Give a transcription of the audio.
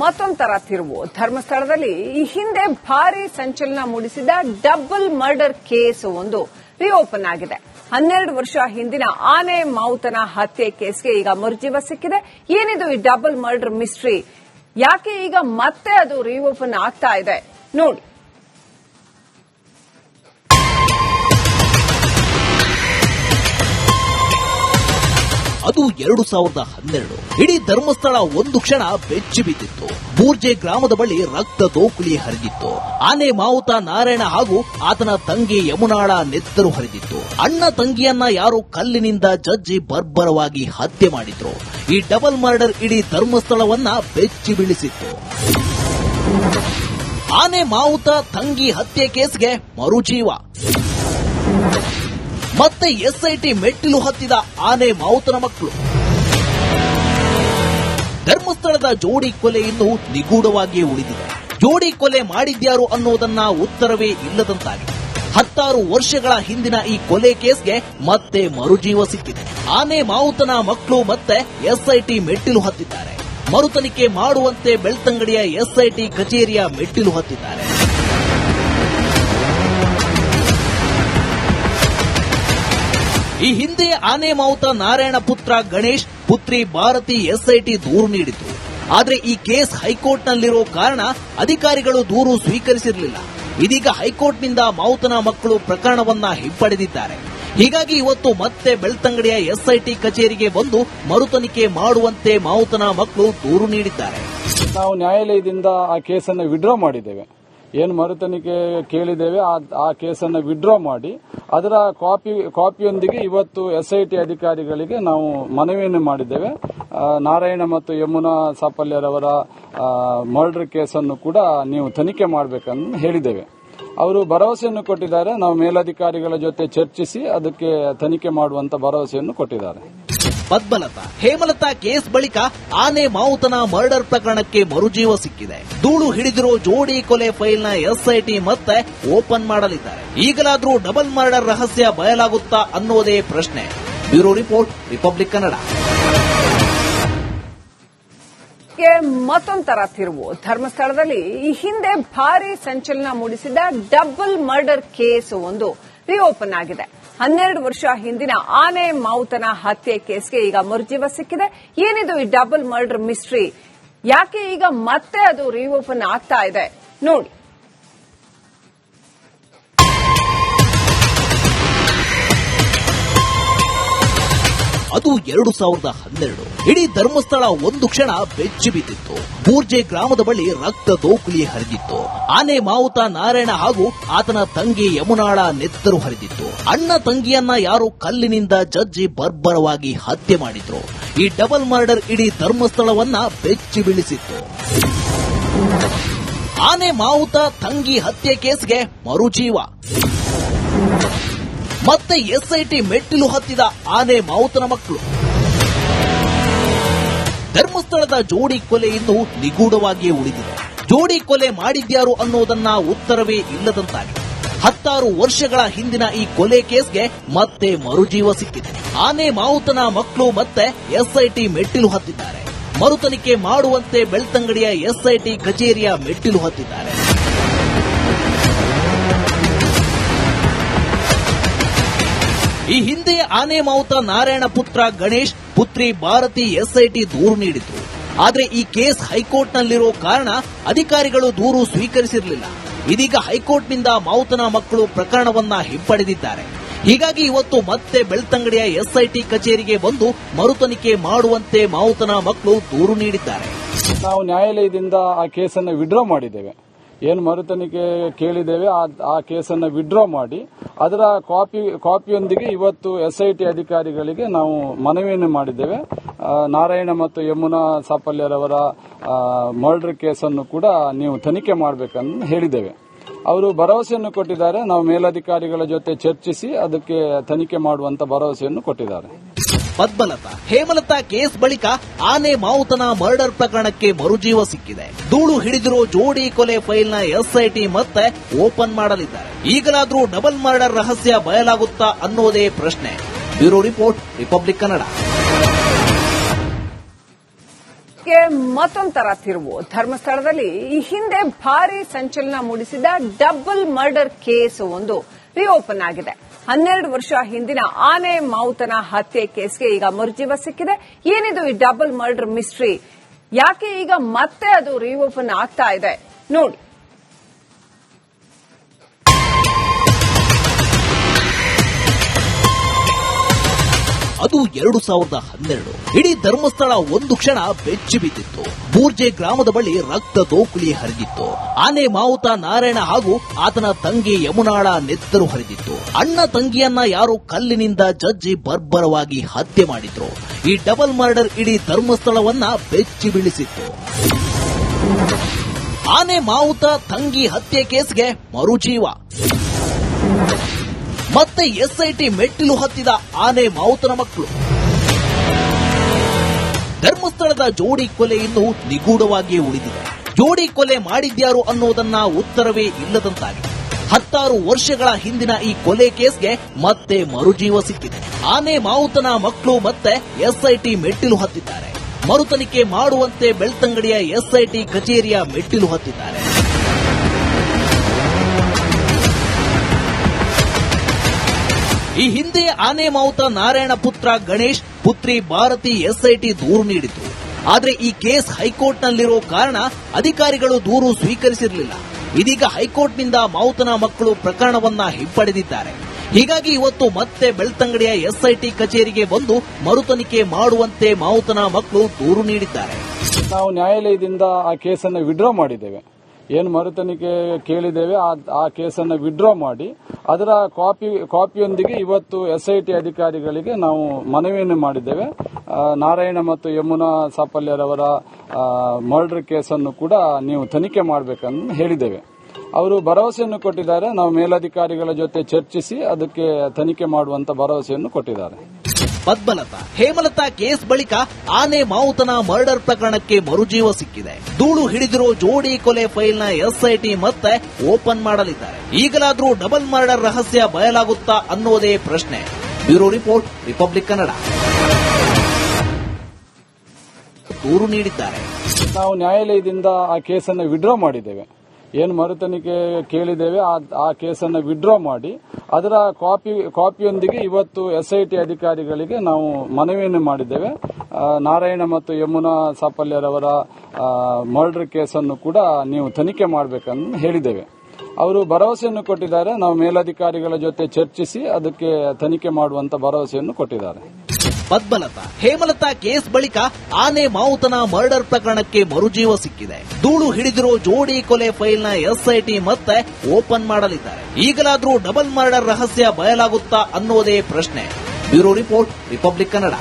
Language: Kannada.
ಮತ್ತೊಂದು ತರ ತಿರುವು. ಧರ್ಮಸ್ಥಳದಲ್ಲಿ ಈ ಹಿಂದೆ ಭಾರಿ ಸಂಚಲನ ಮೂಡಿಸಿದ ಡಬಲ್ ಮರ್ಡರ್ ಕೇಸ್ ಒಂದು ರಿಓಪನ್ ಆಗಿದೆ. 12 ವರ್ಷ ಹಿಂದಿನ ಆನೆ ಮಾವುತನ ಹತ್ಯೆ ಕೇಸ್ಗೆ ಈಗ ಮರುಜೀವ ಸಿಕ್ಕಿದೆ. ಏನಿದು ಈ ಡಬಲ್ ಮರ್ಡರ್ ಮಿಸ್ಟ್ರಿ? ಯಾಕೆ ಈಗ ಮತ್ತೆ ಅದು ರಿಓಪನ್ ಆಗ್ತಾ ಇದೆ ನೋಡಿ. ಅದು 2012. ಇಡೀ ಧರ್ಮಸ್ಥಳ ಒಂದು ಕ್ಷಣ ಬೆಚ್ಚಿ ಬಿದ್ದಿತ್ತು. ಬೂರ್ಜೆ ಗ್ರಾಮದ ಬಳಿ ರಕ್ತ ದೋಕುಳಿ ಹರಿದಿತ್ತು. ಆನೆ ಮಾವುತ ನಾರಾಯಣ ಹಾಗೂ ಆತನ ತಂಗಿ ಯಮುನಾಳ ನೆತ್ತರು ಹರಿದಿತ್ತು. ಅಣ್ಣ ತಂಗಿಯನ್ನ ಯಾರೋ ಕಲ್ಲಿನಿಂದ ಜಜ್ಜಿ ಬರ್ಬರವಾಗಿ ಹತ್ಯೆ ಮಾಡಿದ್ರು. ಈ ಡಬಲ್ ಮರ್ಡರ್ ಇಡೀ ಧರ್ಮಸ್ಥಳವನ್ನ ಬೆಚ್ಚಿ ಬೀಳಿಸಿತ್ತು. ಆನೆ ಮಾವುತ ತಂಗಿ ಹತ್ಯೆ ಕೇಸ್ಗೆ ಮರುಜೀವ. ಮತ್ತೆ ಎಸ್ಐಟಿ ಮೆಟ್ಟಿಲು ಹತ್ತಿದ ಆನೆ ಮಾವುತನ ಮಕ್ಕಳು. ಧರ್ಮಸ್ಥಳದ ಜೋಡಿ ಕೊಲೆ ಇನ್ನೂ ನಿಗೂಢವಾಗಿಯೇ ಉಳಿದಿದೆ. ಜೋಡಿ ಕೊಲೆ ಮಾಡಿದ್ಯಾರು ಅನ್ನೋದನ್ನ ಉತ್ತರವೇ ಇಲ್ಲದಂತಾಗಿದೆ. 16 ವರ್ಷಗಳ ಹಿಂದಿನ ಈ ಕೊಲೆ ಕೇಸ್ಗೆ ಮತ್ತೆ ಮರುಜೀವ ಸಿಕ್ಕಿದೆ. ಆನೆ ಮಾವುತನ ಮಕ್ಕಳು ಮತ್ತೆ ಎಸ್ಐಟಿ ಮೆಟ್ಟಿಲು ಹತ್ತಿದ್ದಾರೆ. ಮರುತನಿಖೆ ಮಾಡುವಂತೆ ಬೆಳ್ತಂಗಡಿಯ ಎಸ್ಐಟಿ ಕಚೇರಿಯ ಮೆಟ್ಟಿಲು ಹತ್ತಿದ್ದಾರೆ. ಈ ಹಿಂದೆ ಆನೆ ಮಾವುತ ನಾರಾಯಣ ಪುತ್ರ ಗಣೇಶ್, ಪುತ್ರಿ ಭಾರತಿ ಎಸ್ಐಟಿ ದೂರು ನೀಡಿದ್ರು. ಆದರೆ ಈ ಕೇಸ್ ಹೈಕೋರ್ಟ್ನಲ್ಲಿರೋ ಕಾರಣ ಅಧಿಕಾರಿಗಳು ದೂರು ಸ್ವೀಕರಿಸಿರಲಿಲ್ಲ. ಇದೀಗ ಹೈಕೋರ್ಟ್ನಿಂದ ಮಾವುತನ ಮಕ್ಕಳು ಪ್ರಕರಣವನ್ನ ಹಿಂಪಡೆದಿದ್ದಾರೆ. ಹೀಗಾಗಿ ಇವತ್ತು ಮತ್ತೆ ಬೆಳ್ತಂಗಡಿಯ ಎಸ್ಐಟಿ ಕಚೇರಿಗೆ ಬಂದು ಮರುತನಿಖೆ ಮಾಡುವಂತೆ ಮಾವುತನ ಮಕ್ಕಳು ದೂರು ನೀಡಿದ್ದಾರೆ. ನಾವು ನ್ಯಾಯಾಲಯದಿಂದ ಆ ಕೇಸನ್ನು ವಿಡ್ರಾ ಮಾಡಿದ್ದೇವೆ. ಏನು ಮರುತನಿಖೆ ಕೇಳಿದ್ದೇವೆ ಆ ಕೇಸನ್ನು ವಿಡ್ರಾ ಮಾಡಿ ಅದರ ಕಾಪಿಯೊಂದಿಗೆ ಇವತ್ತು ಎಸ್ಐಟಿ ಅಧಿಕಾರಿಗಳಿಗೆ ನಾವು ಮನವಿಯನ್ನು ಮಾಡಿದ್ದೇವೆ. ನಾರಾಯಣ ಮತ್ತು ಯಮುನಾ ಸಾಪಲ್ಯರವರ ಮರ್ಡರ್ ಕೇಸನ್ನು ಕೂಡ ನೀವು ತನಿಖೆ ಮಾಡಬೇಕಂತ ಹೇಳಿದ್ದೇವೆ. ಅವರು ಭರವಸೆಯನ್ನು ಕೊಟ್ಟಿದ್ದಾರೆ. ನಾವು ಮೇಲಧಿಕಾರಿಗಳ ಜೊತೆ ಚರ್ಚಿಸಿ ಅದಕ್ಕೆ ತನಿಖೆ ಮಾಡುವಂತ ಭರವಸೆಯನ್ನು ಕೊಟ್ಟಿದ್ದಾರೆ. ಪದ್ಮಲತಾ, ಹೇಮಲತಾ ಕೇಸ್ ಬಳಿಕ ಆನೆ ಮಾವುತನ ಮರ್ಡರ್ ಪ್ರಕರಣಕ್ಕೆ ಮರುಜೀವ ಸಿಕ್ಕಿದೆ. ಧೂಳು ಹಿಡಿದಿರೋ ಜೋಡಿ ಕೊಲೆ ಫೈಲ್ನ ಎಸ್ಐಟಿ ಮತ್ತೆ ಓಪನ್ ಮಾಡಲಿದ್ದಾರೆ. ಈಗಲಾದ್ರೂ ಡಬಲ್ ಮರ್ಡರ್ ರಹಸ್ಯ ಬಯಲಾಗುತ್ತಾ ಅನ್ನೋದೇ ಪ್ರಶ್ನೆ. Bureau report, republic Kannada. ಮತ್ತೊಂದು ತರ ತಿರುವು. ಧರ್ಮಸ್ಥಳದಲ್ಲಿ ಈ ಹಿಂದೆ ಭಾರಿ ಸಂಚಲನ ಮೂಡಿಸಿದ ಡಬಲ್ ಮರ್ಡರ್ ಕೇಸ್ ಒಂದು ರಿಓಪನ್ ಆಗಿದೆ. 12 ವರ್ಷ ಹಿಂದಿನ ಆನೆ ಮಾವುತನ ಹತ್ಯೆ ಕೇಸ್ಗೆ ಈಗ ಮರುಜೀವ ಸಿಕ್ಕಿದೆ. ಏನಿದು ಈ ಡಬಲ್ ಮರ್ಡರ್ ಮಿಸ್ಟ್ರಿ? ಯಾಕೆ ಈಗ ಮತ್ತೆ ಅದು ರಿಓಪನ್ ಆಗ್ತಾ ಇದೆ ನೋಡಿ. ಅದು 2012. ಇಡೀ ಧರ್ಮಸ್ಥಳ ಒಂದು ಕ್ಷಣ ಬೆಚ್ಚಿ ಬಿದ್ದಿತ್ತು. ಬೂರ್ಜೆ ಗ್ರಾಮದ ಬಳಿ ರಕ್ತ ದೋಕುಳಿ ಹರಿದಿತ್ತು. ಆನೆ ಮಾವುತ ನಾರಾಯಣ ಹಾಗೂ ಆತನ ತಂಗಿ ಯಮುನಾಳ ನೆತ್ತರು ಹರಿದಿತ್ತು. ಅಣ್ಣ ತಂಗಿಯನ್ನ ಯಾರೋ ಕಲ್ಲಿನಿಂದ ಜಜ್ಜಿ ಬರ್ಬರವಾಗಿ ಹತ್ಯೆ ಮಾಡಿದ್ರು. ಈ ಡಬಲ್ ಮರ್ಡರ್ ಇಡೀ ಧರ್ಮಸ್ಥಳವನ್ನ ಬೆಚ್ಚಿ ಬೀಳಿಸಿತ್ತು. ಆನೆ ಮಾವುತ ತಂಗಿ ಹತ್ಯೆ ಕೇಸ್ಗೆ ಮರುಜೀವ. ಮತ್ತೆ ಎಸ್ಐಟಿ ಮೆಟ್ಟಿಲು ಹತ್ತಿದ ಆನೆ ಮಾವುತನ ಮಕ್ಕಳು. ಧರ್ಮಸ್ಥಳದ ಜೋಡಿ ಕೊಲೆ ಇನ್ನೂ ನಿಗೂಢವಾಗಿಯೇ ಉಳಿದಿದೆ. ಜೋಡಿ ಕೊಲೆ ಮಾಡಿದ್ಯಾರು ಅನ್ನೋದನ್ನ ಉತ್ತರವೇ ಇಲ್ಲದಂತಾಗಿದೆ. 16 ವರ್ಷಗಳ ಹಿಂದಿನ ಈ ಕೊಲೆ ಕೇಸ್ಗೆ ಮತ್ತೆ ಮರುಜೀವ ಸಿಕ್ಕಿದೆ. ಆನೆ ಮಾವುತನ ಮಕ್ಕಳು ಮತ್ತೆ ಎಸ್ಐಟಿ ಮೆಟ್ಟಿಲು ಹತ್ತಿದ್ದಾರೆ. ಮರುತನಿಖೆ ಮಾಡುವಂತೆ ಬೆಳ್ತಂಗಡಿಯ ಎಸ್ಐಟಿ ಕಚೇರಿಯ ಮೆಟ್ಟಿಲು ಹತ್ತಿದ್ದಾರೆ. ಈ ಹಿಂದೆ ಆನೆ ಮಾವುತ ನಾರಾಯಣ ಪುತ್ರ ಗಣೇಶ್, ಪುತ್ರಿ ಭಾರತಿ ಎಸ್ಐಟಿ ದೂರು ನೀಡಿದ್ರು. ಆದರೆ ಈ ಕೇಸ್ ಹೈಕೋರ್ಟ್ನಲ್ಲಿರೋ ಕಾರಣ ಅಧಿಕಾರಿಗಳು ದೂರು ಸ್ವೀಕರಿಸಿರಲಿಲ್ಲ. ಇದೀಗ ಹೈಕೋರ್ಟ್ನಿಂದ ಮಾವುತನ ಮಕ್ಕಳು ಪ್ರಕರಣವನ್ನ ಹಿಂಪಡೆದಿದ್ದಾರೆ. ಹೀಗಾಗಿ ಇವತ್ತು ಮತ್ತೆ ಬೆಳ್ತಂಗಡಿಯ ಎಸ್ಐಟಿ ಕಚೇರಿಗೆ ಬಂದು ಮರುತನಿಖೆ ಮಾಡುವಂತೆ ಮಾವುತನ ಮಕ್ಕಳು ದೂರು ನೀಡಿದ್ದಾರೆ. ನಾವು ನ್ಯಾಯಾಲಯದಿಂದ ಆ ಕೇಸನ್ನು ವಿಡ್ರಾ ಮಾಡಿದ್ದೇವೆ. ಏನು ಮರುತನಿಖೆ ಕೇಳಿದ್ದೇವೆ ಆ ಕೇಸನ್ನು ವಿಡ್ರಾ ಮಾಡಿ ಅದರ ಕಾಪಿಯೊಂದಿಗೆ ಇವತ್ತು ಎಸ್ಐಟಿ ಅಧಿಕಾರಿಗಳಿಗೆ ನಾವು ಮನವಿಯನ್ನು ಮಾಡಿದ್ದೇವೆ. ನಾರಾಯಣ ಮತ್ತು ಯಮುನಾ ಸಾಪಲ್ಯರವರ ಮರ್ಡರ್ ಕೇಸನ್ನು ಕೂಡ ನೀವು ತನಿಖೆ ಮಾಡಬೇಕಂತ ಹೇಳಿದ್ದೇವೆ. ಅವರು ಭರವಸೆಯನ್ನು ಕೊಟ್ಟಿದ್ದಾರೆ. ನಾವು ಮೇಲಧಿಕಾರಿಗಳ ಜೊತೆ ಚರ್ಚಿಸಿ ಅದಕ್ಕೆ ತನಿಖೆ ಮಾಡುವಂತ ಭರವಸೆಯನ್ನು ಕೊಟ್ಟಿದ್ದಾರೆ. ಪದ್ಮಲತಾ, ಹೇಮಲತಾ ಕೇಸ್ ಬಳಿಕ ಆನೆ ಮಾವುತನ ಮರ್ಡರ್ ಪ್ರಕರಣಕ್ಕೆ ಮರುಜೀವ ಸಿಕ್ಕಿದೆ. ಧೂಳು ಹಿಡಿದಿರೋ ಜೋಡಿ ಕೊಲೆ ಫೈಲ್ನ ಎಸ್ಐಟಿ ಮತ್ತೆ ಓಪನ್ ಮಾಡಲಿದ್ದಾರೆ. ಈಗಲಾದ್ರೂ ಡಬಲ್ ಮರ್ಡರ್ ರಹಸ್ಯ ಬಯಲಾಗುತ್ತಾ ಅನ್ನೋದೇ ಪ್ರಶ್ನೆ. Bureau report, republic Kannada. ಕೇಸ್ಗೆ ಮತ್ತೊಂದು ತರ ತಿರುವು. ಧರ್ಮಸ್ಥಳದಲ್ಲಿ ಈ ಹಿಂದೆ ಭಾರಿ ಸಂಚಲನ ಮೂಡಿಸಿದ ಡಬಲ್ ಮರ್ಡರ್ ಕೇಸ್ ಒಂದು ರಿಓಪನ್ ಆಗಿದೆ. 12 ವರ್ಷ ಹಿಂದಿನ ಆನೆ ಮಾವುತನ ಹತ್ಯೆ ಕೇಸ್ಗೆ ಈಗ ಮರುಜೀವ ಸಿಕ್ಕಿದೆ. ಏನಿದು ಈ ಡಬಲ್ ಮರ್ಡರ್ ಮಿಸ್ಟ್ರಿ? ಯಾಕೆ ಈಗ ಮತ್ತೆ ಅದು ರಿಓಪನ್ ಆಗ್ತಾ ಇದೆ ನೋಡಿ. ಅದು 2012. ಇಡೀ ಧರ್ಮಸ್ಥಳ ಒಂದು ಕ್ಷಣ ಬೆಚ್ಚಿ ಬಿದ್ದಿತ್ತು. ಬೂರ್ಜೆ ಗ್ರಾಮದ ಬಳಿ ರಕ್ತ ದೋಕುಳಿ ಹರಿದಿತ್ತು. ಆನೆ ಮಾವುತ ನಾರಾಯಣ ಹಾಗೂ ಆತನ ತಂಗಿ ಯಮುನಾಳ ನೆತ್ತರು ಹರಿದಿತ್ತು. ಅಣ್ಣ ತಂಗಿಯನ್ನ ಯಾರೋ ಕಲ್ಲಿನಿಂದ ಜಜ್ಜಿ ಬರ್ಬರವಾಗಿ ಹತ್ಯೆ ಮಾಡಿದ್ರು. ಈ ಡಬಲ್ ಮರ್ಡರ್ ಇಡೀ ಧರ್ಮಸ್ಥಳವನ್ನ ಬೆಚ್ಚಿ ಬೀಳಿಸಿತ್ತು. ಆನೆ ಮಾವುತ ತಂಗಿ ಹತ್ಯೆ ಕೇಸ್ಗೆ ಮರುಜೀವ. ಮತ್ತೆ ಎಸ್ಐಟಿ ಮೆಟ್ಟಿಲು ಹತ್ತಿದ ಆನೆ ಮಾವುತನ ಮಕ್ಕಳು. ಧರ್ಮಸ್ಥಳದ ಜೋಡಿ ಕೊಲೆ ಇನ್ನೂ ನಿಗೂಢವಾಗಿಯೇ ಉಳಿದಿದೆ. ಜೋಡಿ ಕೊಲೆ ಮಾಡಿದ್ಯಾರು ಅನ್ನೋದನ್ನ ಉತ್ತರವೇ ಇಲ್ಲದಂತಾಗಿದೆ. 16 ವರ್ಷಗಳ ಹಿಂದಿನ ಈ ಕೊಲೆ ಕೇಸ್ಗೆ ಮತ್ತೆ ಮರುಜೀವ ಸಿಕ್ಕಿದೆ. ಆನೆ ಮಾವುತನ ಮಕ್ಕಳು ಮತ್ತೆ ಎಸ್ಐಟಿ ಮೆಟ್ಟಿಲು ಹತ್ತಿದ್ದಾರೆ. ಮರುತನಿಖೆ ಮಾಡುವಂತೆ ಬೆಳ್ತಂಗಡಿಯ ಎಸ್ಐಟಿ ಕಚೇರಿಯ ಮೆಟ್ಟಿಲು ಹತ್ತಿದ್ದಾರೆ. ಈ ಹಿಂದೆ ಆನೆ ಮಾವುತ ನಾರಾಯಣ ಪುತ್ರ ಗಣೇಶ್, ಪುತ್ರಿ ಭಾರತಿ ಎಸ್ಐಟಿ ದೂರು ನೀಡಿದ್ರು. ಆದ್ರೆ ಈ ಕೇಸ್ ಹೈಕೋರ್ಟ್ನಲ್ಲಿರೋ ಕಾರಣ ಅಧಿಕಾರಿಗಳು ದೂರು ಸ್ವೀಕರಿಸಿರಲಿಲ್ಲ. ಇದೀಗ ಹೈಕೋರ್ಟ್ನಿಂದ ಮಾವುತನ ಮಕ್ಕಳು ಪ್ರಕರಣವನ್ನ ಹಿಂಪಡೆದಿದ್ದಾರೆ. ಹೀಗಾಗಿ ಇವತ್ತು ಮತ್ತೆ ಬೆಳ್ತಂಗಡಿಯ ಎಸ್ಐಟಿ ಕಚೇರಿಗೆ ಬಂದು ಮರುತನಿಖೆ ಮಾಡುವಂತೆ ಮಾವುತನ ಮಕ್ಕಳು ದೂರು ನೀಡಿದ್ದಾರೆ. ನಾವು ನ್ಯಾಯಾಲಯದಿಂದ ಆ ಕೇಸನ್ನು ವಿಡ್ರಾ ಮಾಡಿದ್ದೇವೆ. ಏನು ಮರುತನಿಖೆ ಕೇಳಿದ್ದೇವೆ ಆ ಕೇಸನ್ನು ವಿಡ್ರಾ ಮಾಡಿ ಅದರ ಕಾಪಿಯೊಂದಿಗೆ ಇವತ್ತು ಎಸ್ಐಟಿ ಅಧಿಕಾರಿಗಳಿಗೆ ನಾವು ಮನವಿಯನ್ನು ಮಾಡಿದ್ದೇವೆ. ನಾರಾಯಣ ಮತ್ತು ಯಮುನಾ ಸಾಪಲ್ಯರವರ ಮರ್ಡರ್ ಕೇಸನ್ನು ಕೂಡ ನೀವು ತನಿಖೆ ಮಾಡಬೇಕಂತ ಹೇಳಿದ್ದೇವೆ. ಅವರು ಭರವಸೆಯನ್ನು ಕೊಟ್ಟಿದ್ದಾರೆ. ನಾವು ಮೇಲಧಿಕಾರಿಗಳ ಜೊತೆ ಚರ್ಚಿಸಿ ಅದಕ್ಕೆ ತನಿಖೆ ಮಾಡುವಂತ ಭರವಸೆಯನ್ನು ಕೊಟ್ಟಿದ್ದಾರೆ. ಪದ್ಮಲತಾ, ಹೇಮಲತಾ ಕೇಸ್ ಬಳಿಕ ಆನೆ ಮಾವುತನ ಮರ್ಡರ್ ಪ್ರಕರಣಕ್ಕೆ ಮರುಜೀವ ಸಿಕ್ಕಿದೆ. ಧೂಳು ಹಿಡಿದಿರೋ ಜೋಡಿ ಕೊಲೆ ಫೈಲ್ನ ಎಸ್ಐಟಿ ಮತ್ತೆ ಓಪನ್ ಮಾಡಲಿದ್ದಾರೆ. ಈಗಲಾದ್ರೂ ಡಬಲ್ ಮರ್ಡರ್ ರಹಸ್ಯ ಬಯಲಾಗುತ್ತಾ ಅನ್ನೋದೇ ಪ್ರಶ್ನೆ. Bureau report, republic Kannada. ದೂರು ನೀಡಿದ್ದಾರೆ. ನಾವು ನ್ಯಾಯಾಲಯದಿಂದ ಆ ಕೇಸನ್ನು ವಿಡ್ರಾ ಮಾಡಿದ್ದೇವೆ. ಏನು ಮರುತನಿಖೆ ಕೇಳಿದ್ದೇವೆ ಆ ಕೇಸನ್ನು ವಿಡ್ರಾ ಮಾಡಿ ಅದರ ಕಾಪಿಯೊಂದಿಗೆ ಇವತ್ತು ಎಸ್ಐಟಿ ಅಧಿಕಾರಿಗಳಿಗೆ ನಾವು ಮನವಿಯನ್ನು ಮಾಡಿದ್ದೇವೆ. ನಾರಾಯಣ ಮತ್ತು ಯಮುನಾ ಸಾಪಲ್ಯರವರ ಮರ್ಡರ್ ಕೇಸನ್ನು ಕೂಡ ನೀವು ತನಿಖೆ ಮಾಡಬೇಕಂತ ಹೇಳಿದ್ದೇವೆ. ಅವರು ಭರವಸೆಯನ್ನು ಕೊಟ್ಟಿದ್ದಾರೆ. ನಾವು ಮೇಲಧಿಕಾರಿಗಳ ಜೊತೆ ಚರ್ಚಿಸಿ ಅದಕ್ಕೆ ತನಿಖೆ ಮಾಡುವಂತ ಭರವಸೆಯನ್ನು ಕೊಟ್ಟಿದ್ದಾರೆ. ಪದ್ಮಲತಾ, ಹೇಮಲತಾ ಕೇಸ್ ಬಳಿಕ ಆನೆ ಮಾವುತನ ಮರ್ಡರ್ ಪ್ರಕರಣಕ್ಕೆ ಮರುಜೀವ ಸಿಕ್ಕಿದೆ. ಧೂಳು ಹಿಡಿದಿರೋ ಜೋಡಿ ಕೊಲೆ ಫೈಲ್ನ ಎಸ್ಐಟಿ ಮತ್ತೆ ಓಪನ್ ಮಾಡಲಿದ್ದಾರೆ. ಈಗಲಾದ್ರೂ ಡಬಲ್ ಮರ್ಡರ್ ರಹಸ್ಯ ಬಯಲಾಗುತ್ತಾ ಅನ್ನೋದೇ ಪ್ರಶ್ನೆ. Bureau report, republic Kannada.